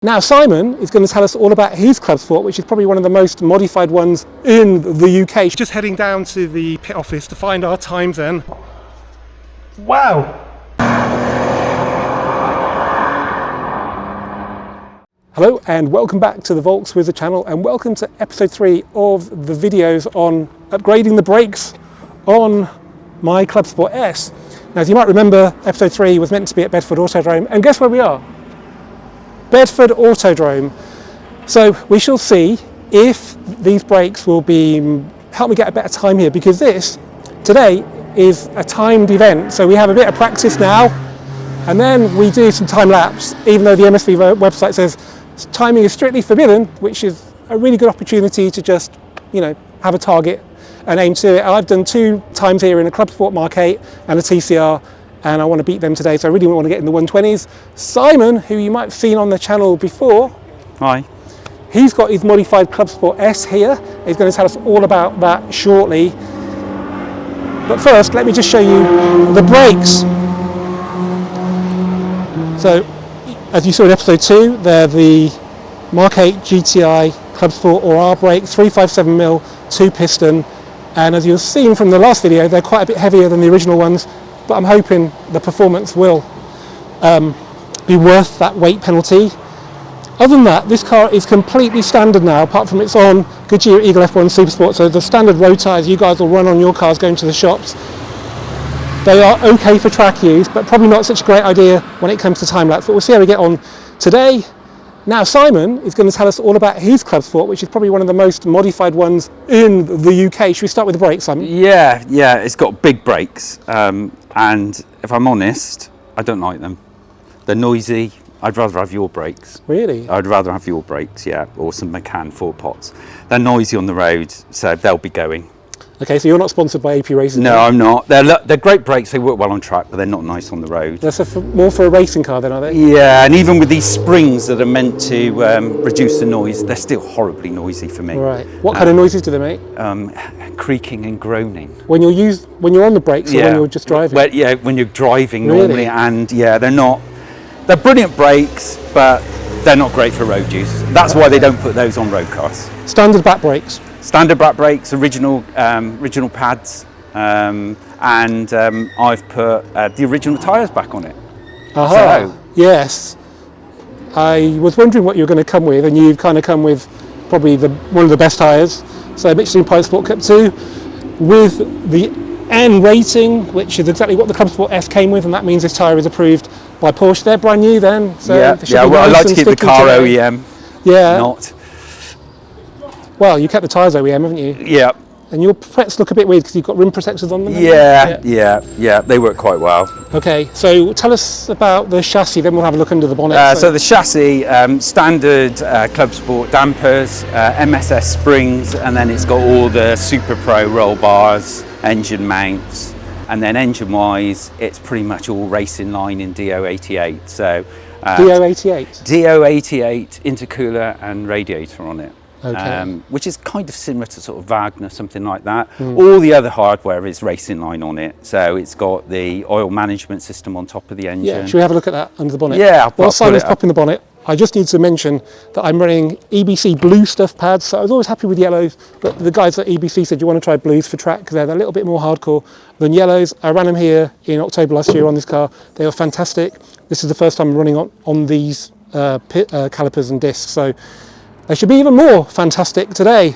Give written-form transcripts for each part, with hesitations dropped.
Now Simon is going to tell us all about his Clubsport, which is probably one of the most modified ones in the UK. Just heading down to the pit office to find our times then. Wow! Hello and welcome back to the volkswizard channel, and welcome to episode 3 of the videos on upgrading the brakes on my Clubsport S. Now, as you might remember, episode 3 was meant to be at Bedford Autodrome, and guess where we are? Bedford Autodrome. So we shall see if these brakes will help me get a better time here, because this today is a timed event. So we have a bit of practice now, and then we do some time lapse, even though the MSV website says timing is strictly forbidden, which is a really good opportunity to just, have a target and aim to it. I've done 2 times here in a Clubsport Mk8 and a TCR, and I want to beat them today, so I really want to get in the 120s. Simon, who you might have seen on the channel before, hi. He's got his modified Clubsport S here. He's going to tell us all about that shortly. But first, let me just show you the brakes. So, as you saw in episode 2, they're the Mk8 GTI Clubsport or R brake, 357mm, 2-piston, and as you've seen from the last video, they're quite a bit heavier than the original ones, but I'm hoping the performance will be worth that weight penalty. Other than that, this car is completely standard now, apart from it's on Goodyear Eagle F1 Supersport, so the standard road tyres you guys will run on your cars going to the shops. They are okay for track use, but probably not such a great idea when it comes to time lapse, but we'll see how we get on today. Now Simon is going to tell us all about his Clubsport, which is probably one of the most modified ones in the UK. Should we start with the brakes, Simon? Yeah, it's got big brakes, and if I'm honest, I don't like them. They're noisy. I'd rather have your brakes. Really? I'd rather have your brakes, yeah, or some Mk8 4-pots. They're noisy on the road, so they'll be going. Okay, so you're not sponsored by AP Racing? No, I'm not. They're great brakes. They work well on track, but they're not nice on the road. That's more for a racing car then, are they? Yeah, and even with these springs that are meant to reduce the noise, they're still horribly noisy for me. Right. What kind of noises do they make? Creaking and groaning. When you're on the brakes, or when you're just driving? Well, yeah, when you're driving Really? normally, and yeah, they're brilliant brakes, but they're not great for road use. That's why they don't put those on road cars. Standard back brakes? Standard back brakes, original pads, and I've put the original tyres back on it. Aha, So, yes. I was wondering what you were going to come with, and you've kind of come with probably one of the best tyres. So Michelin Pilot Sport Cup 2 with the N rating, which is exactly what the Clubsport S came with, and that means this tyre is approved by Porsche. They're brand new then. So well, I like to keep the car OEM. Yeah. Not. Well, you kept the tyres OEM, haven't you? Yeah. And your frets look a bit weird because you've got rim protectors on them. Yeah, they work quite well. Okay, so tell us about the chassis, then we'll have a look under the bonnet. So the chassis, standard Clubsport dampers, MSS springs, and then it's got all the Super Pro roll bars, engine mounts, and then engine-wise, it's pretty much all racing line in DO88. So DO88? DO88 intercooler and radiator on it. Okay. Which is kind of similar to sort of Wagner, something like that. All the other hardware is racing line on it. So it's got the oil management system on top of the engine. Yeah, should we have a look at that under the bonnet? Yeah, while Simon's popping the bonnet, I just need to mention that I'm running EBC blue stuff pads. So I was always happy with yellows, but the guys at EBC said you want to try blues for track because they're a little bit more hardcore than yellows. I ran them here in October last year on this car. They were fantastic. This is the first time I'm running on these calipers and discs. So they should be even more fantastic today.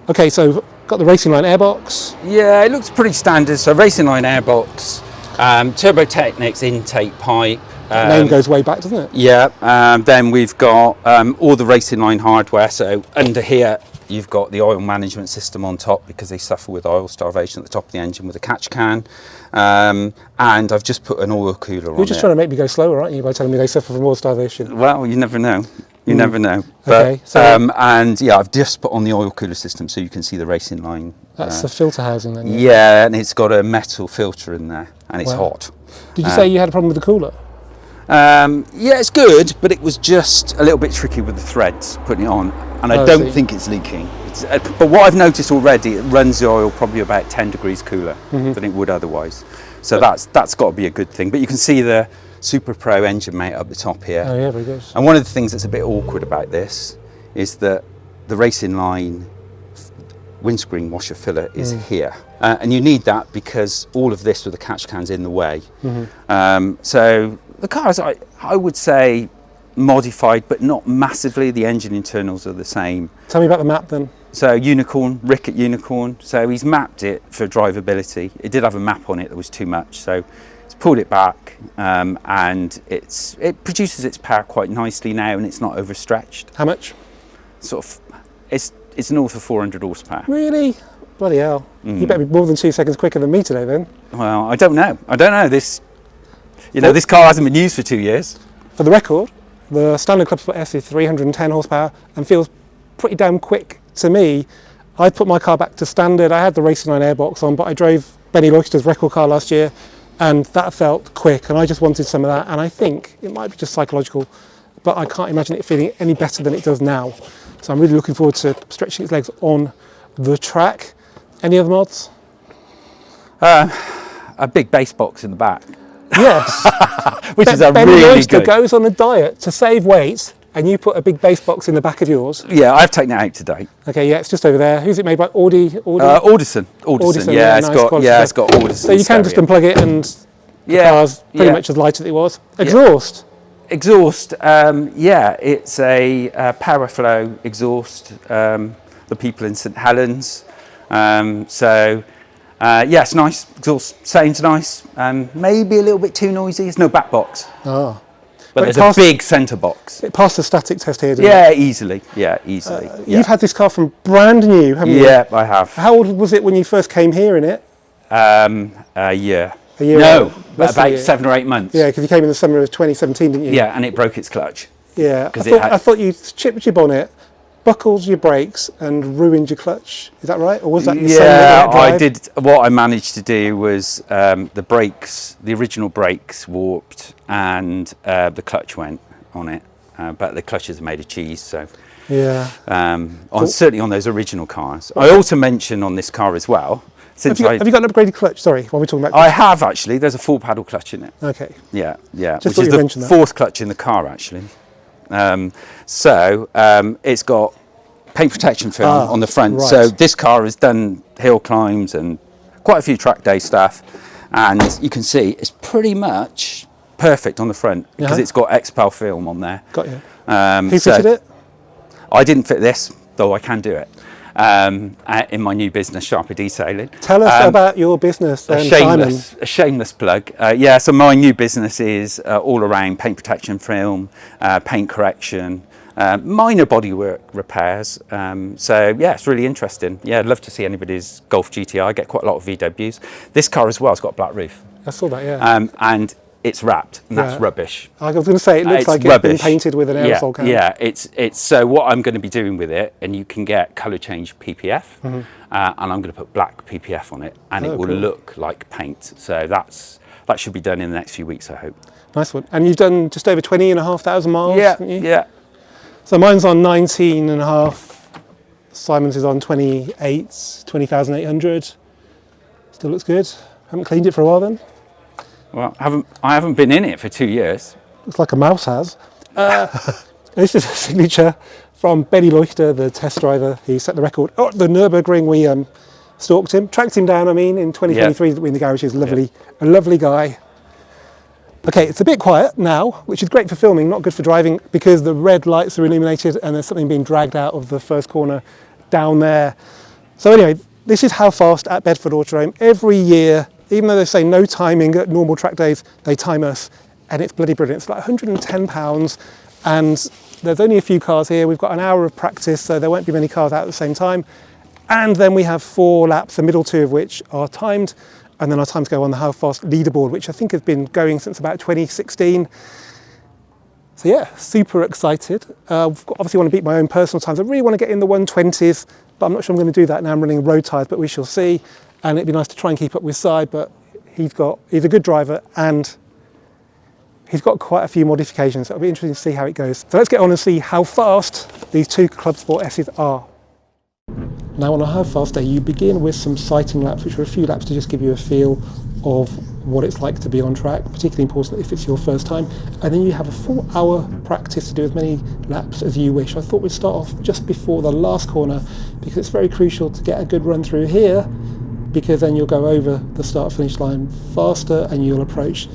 Okay, so got the Racing Line airbox. Yeah, it looks pretty standard. So Racing Line airbox, Turbo Technics intake pipe. Name goes way back, doesn't it? Yeah, then we've got all the Racing Line hardware. So under here, you've got the oil management system on top because they suffer with oil starvation at the top of the engine with a catch can. And I've just put an oil cooler on it. You're just trying to make me go slower, aren't you, by telling me they suffer from oil starvation? Well, you never know. You never know. But, okay, so and yeah, I've just put on the oil cooler system so you can see the Racing Line. That's the filter housing then? Yeah, and it's got a metal filter in there and it's hot. Did you say you had a problem with the cooler? Yeah, it's good, but it was just a little bit tricky with the threads putting it on, and I don't think it's leaking. But what I've noticed already, it runs the oil probably about 10 degrees cooler than it would otherwise. So that's got to be a good thing. But you can see the Super Pro engine mount up the top here. Oh yeah, very good. And one of the things that's a bit awkward about this is that the racing line windscreen washer filler is here. And you need that because all of this with the catch can's in the way. So the car is, I would say, modified, but not massively. The engine internals are the same. Tell me about the map then. So Unicorn, Rick at Unicorn, so he's mapped it for drivability. It did have a map on it that was too much, so he's pulled it back, and it produces its power quite nicely now, and it's not overstretched. How much? Sort of, it's north of 400 horsepower. Really? Bloody hell. You better be more than 2 seconds quicker than me today then. Well, I don't know. This, this car hasn't been used for 2 years. For the record, the standard Clubsport S is 310 horsepower and feels pretty damn quick to me. I put my car back to standard. I had the Racing Line airbox on, but I drove Benny Loister's record car last year, and that felt quick, and I just wanted some of that. And I think it might be just psychological, but I can't imagine it feeling any better than it does now. So I'm really looking forward to stretching its legs on the track. Any other mods? A big bass box in the back. Yes. Which is a Benny really Loister good. goes on a diet to save weight, and you put a big bass box in the back of yours. Yeah, I've taken it out today. Okay, yeah, it's just over there. Who's it made by? Audi? Audison. Yeah, it's nice got quality it's stuff. got Audison. So you can just unplug it, and the car's pretty much as light as it was. Exhaust. Exhaust, it's a Powerflow exhaust. The people in St Helens. It's nice. Exhaust sounds nice. Maybe a little bit too noisy. There's no back box. Oh. But there's a big centre box. It passed the static test here, didn't it? Easily. Yeah, easily. You've had this car from brand new, haven't you? Yeah, I have. How old was it when you first came here in it? A year. A year No, old. about 7 or 8 months. Yeah, because you came in the summer of 2017, didn't you? Yeah, and it broke its clutch. Yeah, I thought you chipped your bonnet, buckled your brakes, and ruined your clutch. Is that right, or was that your same I did. What I managed to do was the brakes, the original brakes warped, and the clutch went on it. But the clutches are made of cheese, so yeah. Certainly on those original cars. I also mentioned on this car as well. Have you got an upgraded clutch? Sorry, while we're talking about. I have actually. There's a full paddle clutch in it. Okay. Yeah. Just which is the fourth clutch in the car actually. It's got paint protection film on the front. Right. So this car has done hill climbs and quite a few track day stuff, and you can see it's pretty much perfect on the front because it's got XPEL film on there. Got you. Who fitted it? I didn't fit this, though I can do it. In my new business, Sharper Detailing. Tell us about your business then, Simon. A shameless plug. So my new business is all around paint protection film, paint correction, minor bodywork repairs. It's really interesting. Yeah, I'd love to see anybody's Golf GTI. I get quite a lot of VWs. This car as well has got a black roof. I saw that, yeah. And it's wrapped, and that's rubbish. I was going to say, it looks like it's been painted with an aerosol can. Yeah, it's so what I'm going to be doing with it, and you can get colour change PPF, and I'm going to put black PPF on it, and it will look like paint. So that should be done in the next few weeks, I hope. Nice one. And you've done just over 20,500 miles, haven't you? Yeah. So mine's on 19.5. Simon's is on 20,800. Still looks good. Haven't cleaned it for a while then. Well, I haven't been in it for 2 years. Looks like a mouse has. This is a signature from Benny Loister, the test driver. He set the record. Oh, the Nürburgring, we stalked him, tracked him down, in 2023 in the garage. He's a lovely guy. Okay, it's a bit quiet now, which is great for filming, not good for driving, because the red lights are illuminated and there's something being dragged out of the first corner down there. So anyway, this is how fast at Bedford Autodrome. Every year, even though they say no timing at normal track days, they time us, and it's bloody brilliant. It's like £110, and there's only a few cars here. We've got an hour of practice, so there won't be many cars out at the same time. And then we have 4 laps, the middle 2 of which are timed, and then our times go on the how fast leaderboard, which I think has been going since about 2016. So yeah, super excited. Obviously want to beat my own personal times. I really want to get in the 120s, but I'm not sure I'm going to do that now. I'm running road tyres, but we shall see. And it'd be nice to try and keep up with Side, but he's a good driver, and he's got quite a few modifications. So it'll be interesting to see how it goes. So let's get on and see how fast these 2 Clubsport S's are. Now on a how fast day, you begin with some sighting laps, which are a few laps to just give you a feel of what it's like to be on track, particularly important if it's your first time. And then you have a 4-hour practice to do as many laps as you wish. I thought we'd start off just before the last corner because it's very crucial to get a good run through here, because then you'll go over the start finish line faster and you'll approach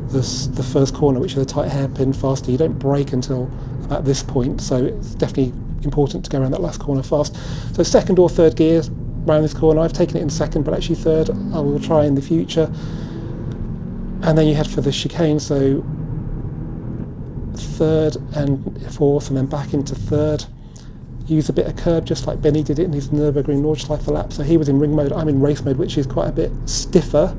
the first corner, which is a tight hairpin, faster. You don't brake until about this point, so it's definitely important to go around that last corner fast. So second or third gear around this corner. I've taken it in second, but actually third I will try in the future. And then you head for the chicane, so third and fourth, and then back into third. Use a bit of curb, just like Benny did it in his Nürburgring Nordschleife lap. So he was in ring mode, I'm in race mode, which is quite a bit stiffer.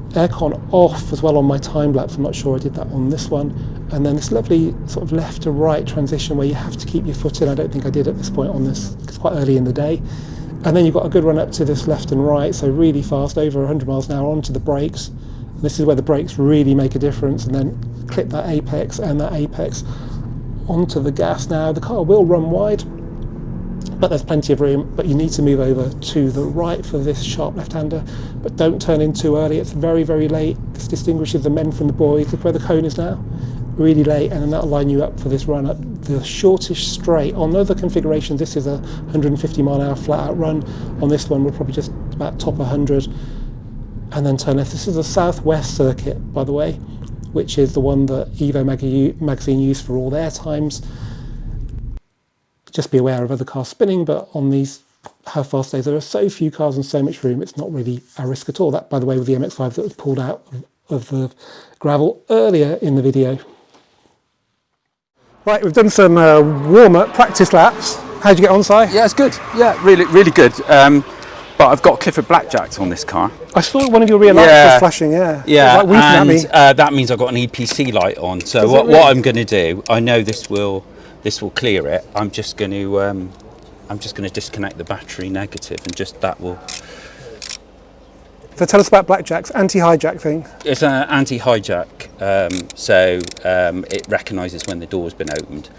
Aircon off as well on my time lapse. I'm not sure I did that on this one. And then this lovely sort of left to right transition where you have to keep your foot in. I don't think I did at this point on this, it's quite early in the day. And then you've got a good run up to this left and right, so really fast, over 100 miles an hour onto the brakes. This is where the brakes really make a difference, and then clip that apex and that apex onto the gas. Now the car will run wide, but there's plenty of room, but you need to move over to the right for this sharp left-hander, but don't turn in too early. It's very, very late. This distinguishes the men from the boys. Look where the cone is now, really late, and then that'll line you up for this run up the shortish straight. On other configurations, this is a 150 mile an hour flat out run. On this one, we're probably just about top 100, and then turn left. This is a southwest circuit, by the way, which is the one that Evo magazine used for all their times. Just be aware of other cars spinning, but on these how fast days, there are so few cars and so much room, it's not really a risk at all. That, by the way, with the MX-5 that was pulled out of the gravel earlier in the video. Right, we've done some warm-up practice laps. How'd you get on, Si? Yeah, it's good. Yeah, really good. But I've got Clifford Blackjacks on this car. I saw one of your rear lights was flashing, yeah. Yeah, like winking at me. That means I've got an EPC light on. So what I'm going to do, I know this will clear it. I'm just going to disconnect the battery negative, and just that will. So tell us about Blackjack's anti-hijack thing. It's an anti-hijack, so it recognises when the door's been opened.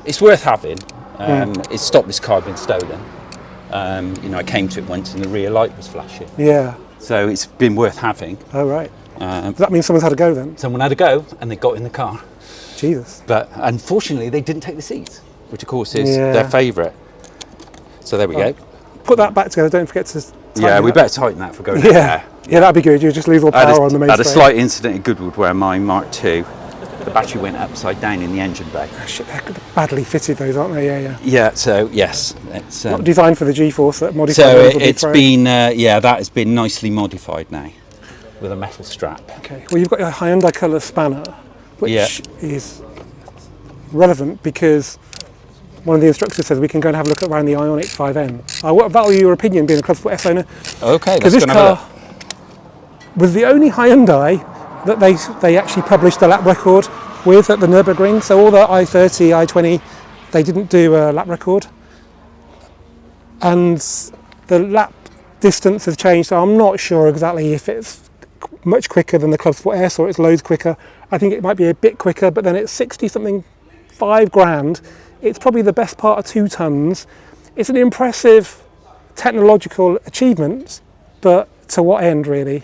It's worth having. It's stopped this car being stolen. You know, I came to it once and the rear light was flashing. Yeah. So it's been worth having. Oh, right. Does that mean someone's had a go then? Someone had a go and they got in the car. Jesus. But unfortunately, they didn't take the seats, which of course is their favourite. So there we go. Put that back together, don't forget to tighten we better tighten that for going there. Yeah, that'd be good. You just lose all power on the main I had a slight incident in Goodwood where my Mark II, the battery went upside down in the engine bay. Oh, shit, they're badly fitted those, aren't they? Yeah, so yes. It's not designed for the G-force, that modified. So it's been, that has been nicely modified now with a metal strap. Okay, well you've got your Hyundai colour spanner, which is relevant because one of the instructors says we can go and have a look around the Ioniq 5N. I value your opinion being a Clubsport S owner. Okay, because this car was the only Hyundai that they actually published a lap record with at the Nürburgring. So all the i30, i20, they didn't do a lap record. And the lap distance has changed, so I'm not sure exactly if it's much quicker than the Clubsport S or it's loads quicker. I think it might be a bit quicker, but then it's 60 something, 5 grand. It's probably the best part of 2 tons. It's an impressive technological achievement, but to what end really?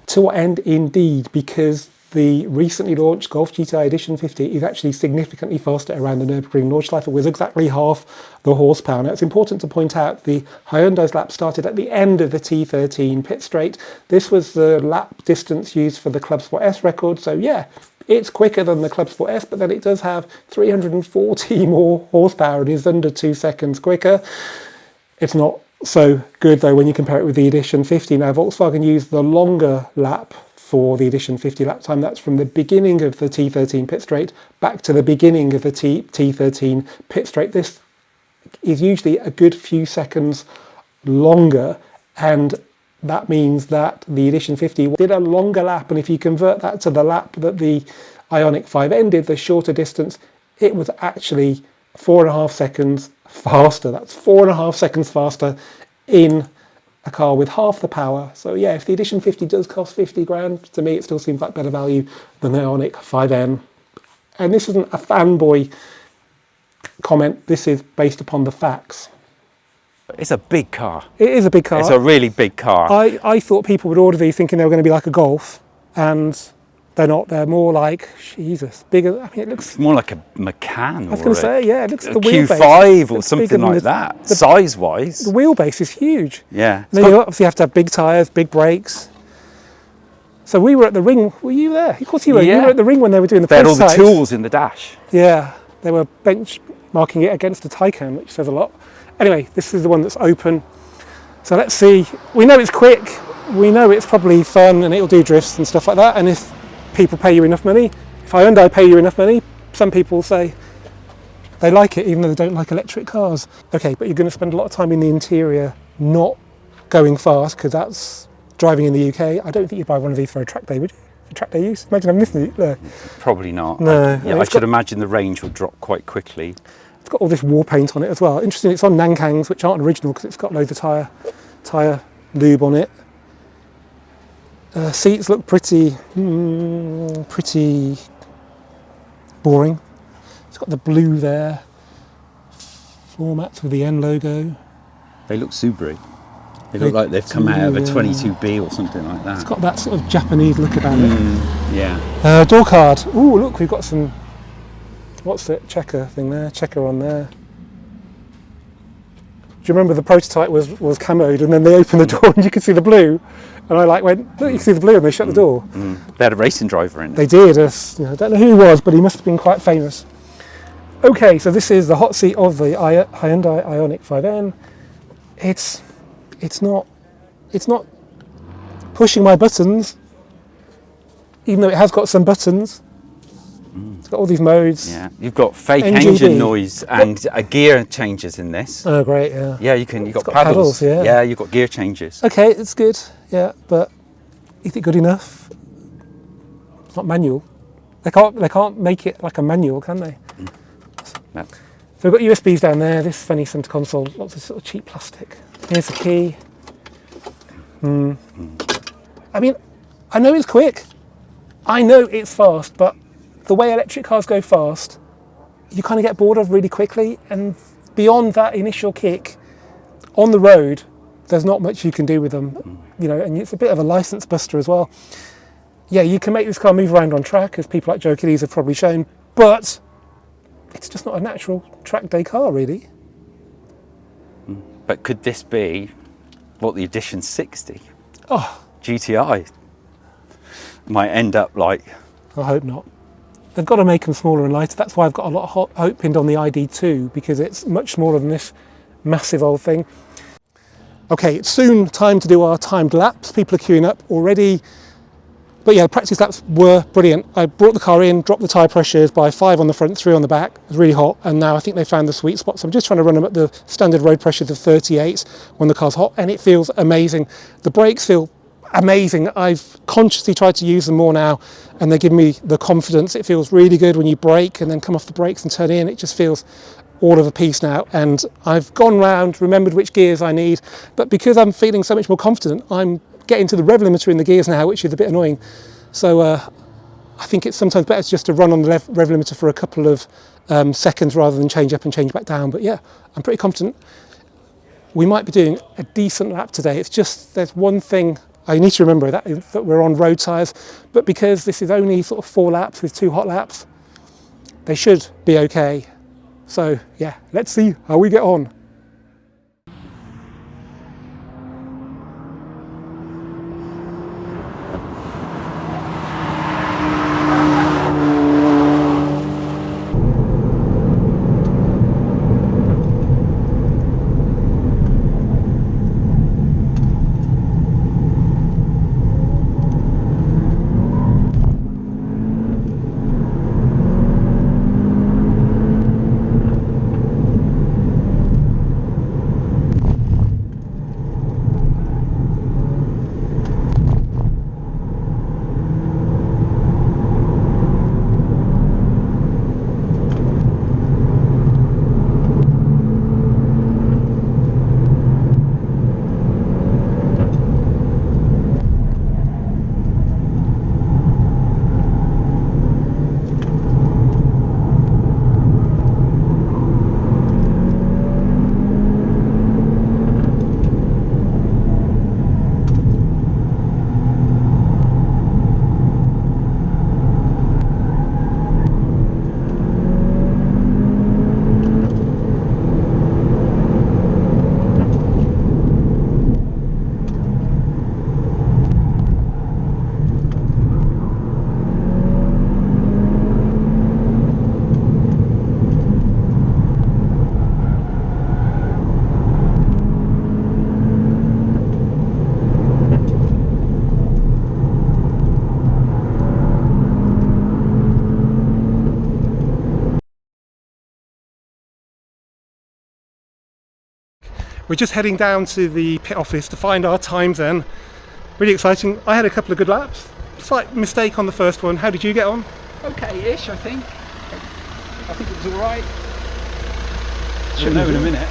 To what end indeed, because the recently launched Golf GTI Edition 50 is actually significantly faster around the Nürburgring Nordschleife with exactly half the horsepower. Now it's important to point out the Hyundai's lap started at the end of the T13 pit straight. This was the lap distance used for the Clubsport S record, so yeah, it's quicker than the Clubsport S, but then it does have 340 more horsepower and is under 2 seconds quicker. It's not so good though when you compare it with the Edition 50. Now Volkswagen used the longer lap for the Edition 50 lap time. That's from the beginning of the T13 pit straight back to the beginning of the T13 pit straight. This is usually a good few seconds longer, and that means that the Edition 50 did a longer lap, and if you convert that to the lap that the Ioniq 5N did, the shorter distance, it was actually 4.5 seconds faster. That's 4.5 seconds faster in a car with half the power. So yeah, if the Edition 50 does cost 50 grand, to me it still seems like better value than the Ioniq 5N. And this isn't a fanboy comment, this is based upon the facts. It's a big car. It is a big car. It's a really big car. I thought people would order these thinking they were going to be like a Golf, and they're not. They're more like, Jesus, bigger. I mean, it looks... It's more like a Macan. I was going to say, yeah, it looks... The wheelbase Q5 or looks something bigger than like that, size-wise. The wheelbase is huge. Yeah. And then you obviously have to have big tyres, big brakes. So we were at the ring. Were you there? Of course you were. Yeah. You were at the ring when they were doing the They had all prototypes. the tools in the dash. Yeah, they were benchmarking it against a Taycan, which says a lot. Anyway, this is the one that's open. So let's see. We know it's quick. We know it's probably fun and it'll do drifts and stuff like that. And if people pay you enough money, if Hyundai pay you enough money, some people say they like it even though they don't like electric cars. Okay, but you're going to spend a lot of time in the interior not going fast, because that's driving in the UK. I don't think you'd buy one of these for a track day, would you? For track day use? Imagine I'm missing it there. Probably not. No. I should imagine the range will drop quite quickly. It's got all this war paint on it as well. Interesting, it's on Nankangs, which aren't original because it's got loads of tyre lube on it. Seats look pretty boring. It's got the blue there. Floor mats with the N logo. They look Subaru. They look like they've come out of a 22B or something like that. It's got that sort of Japanese look about it. Yeah. Door card. Ooh, look, we've got some... What's it? Checker thing there. Checker on there. Do you remember the prototype was camoed, and then they opened the door and you could see the blue, and I went, look, you can see the blue, and they shut the door. They had a racing driver in it. They did. I don't know who he was, but he must have been quite famous. Okay, so this is the hot seat of the Hyundai Ioniq 5N. It's not pushing my buttons, even though it has got some buttons. It's got all these modes. Yeah, you've got fake NGB. engine noise and gear changes in this. Oh, great, yeah. Yeah, you've got got paddles. paddles, yeah. Yeah, you've got gear changes. Okay, it's good, yeah, but is it good enough? It's not manual. They can't make it like a manual, can they? No. So we've got USBs down there, this funny centre console, lots of sort of cheap plastic. Here's the key. I mean, I know it's quick. I know it's fast, but the way electric cars go fast, you kind of get bored of really quickly, and beyond that initial kick, on the road, there's not much you can do with them, you know, and it's a bit of a license buster as well. Yeah, you can make this car move around on track, as people like Joe Kiddies have probably shown, but it's just not a natural track day car, really. But could this be what the Edition 60 GTI might end up like? I hope not. They've got to make them smaller and lighter. That's why I've got a lot of hope pinned on the ID2, because it's much smaller than this massive old thing. Okay, it's soon time to do our timed laps. People are queuing up already. But yeah, practice laps were brilliant. I brought the car in, dropped the tyre pressures by 5 on the front, 3 on the back. It was really hot, and now I think they found the sweet spot. So I'm just trying to run them at the standard road pressures of 38 when the car's hot, and it feels amazing. The brakes feel amazing. I've consciously tried to use them more now, and they give me the confidence. It feels really good when you brake and then come off the brakes and turn in. It just feels all of a piece now, and I've gone round, remembered which gears I need, but because I'm feeling so much more confident, I'm getting to the rev limiter in the gears now, which is a bit annoying. So I think it's sometimes better just to run on the rev limiter for a couple of seconds rather than change up and change back down. But yeah, I'm pretty confident we might be doing a decent lap today. It's just, there's one thing I need to remember, that we're on road tyres, but because this is only sort of 4 laps with 2 hot laps, they should be okay. So yeah, let's see how we get on. We're just heading down to the pit office to find our times then. Really exciting. I had a couple of good laps. Slight mistake on the first one. How did you get on? Okay-ish, I think. I think it was all right. Should We'll know in a minute.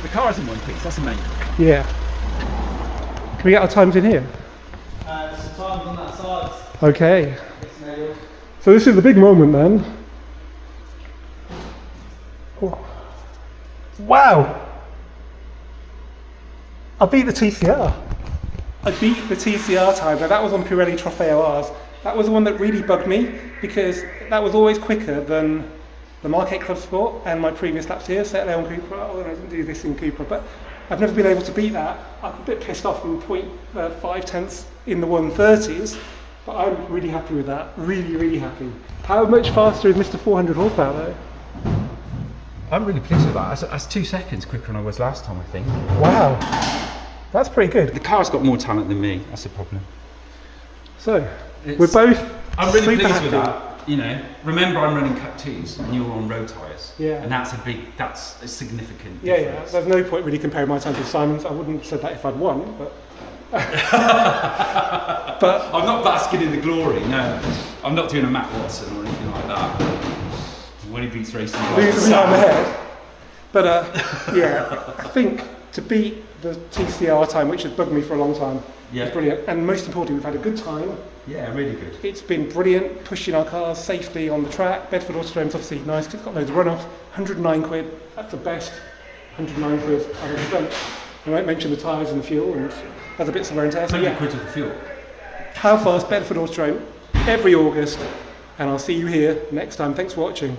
The car's in one piece, that's the main. Yeah. Can we get our times in here? There's some times on that side. Okay. So this is the big moment then. Oh. Wow! I beat the TCR. I beat the TCR time. Now that was on Pirelli Trofeo Rs. That was the one that really bugged me because that was always quicker than the Mk8 Clubsport and my previous laps here. Set there on Cooper. Oh, I didn't do this in Cooper, but I've never been able to beat that. I'm a bit pissed off from 0.5 tenths in the 130s, but I'm really happy with that. Really, really happy. How much faster is Mr. 400 horsepower though? I'm really pleased with that. That's 2 seconds quicker than I was last time, I think. Wow, that's pretty good. The car's got more talent than me, that's the problem. So, we're both I'm really super pleased happy. with that. You know, remember I'm running Cut 2s and you're on road tyres. Yeah. And that's a significant Yeah, difference. there's no point really comparing my times with Simon's. I wouldn't have said that if I'd won, but... but I'm not basking in the glory, no. I'm not doing a Matt Watson or anything like that. When he beats racing losing behind the head. But yeah, I think to beat the TCR time, which has bugged me for a long time, is brilliant. And most importantly, we've had a good time. Yeah, really good. It's been brilliant, pushing our cars safely on the track. Bedford Autodrome's obviously nice because it's got loads of runoff. 109 quid, that's the best 109 quid I've ever spent. I won't mention the tyres and the fuel and other bits of wear and tear. So 100 quid of the fuel. How fast Bedford Autodrome every August, and I'll see you here next time. Thanks for watching.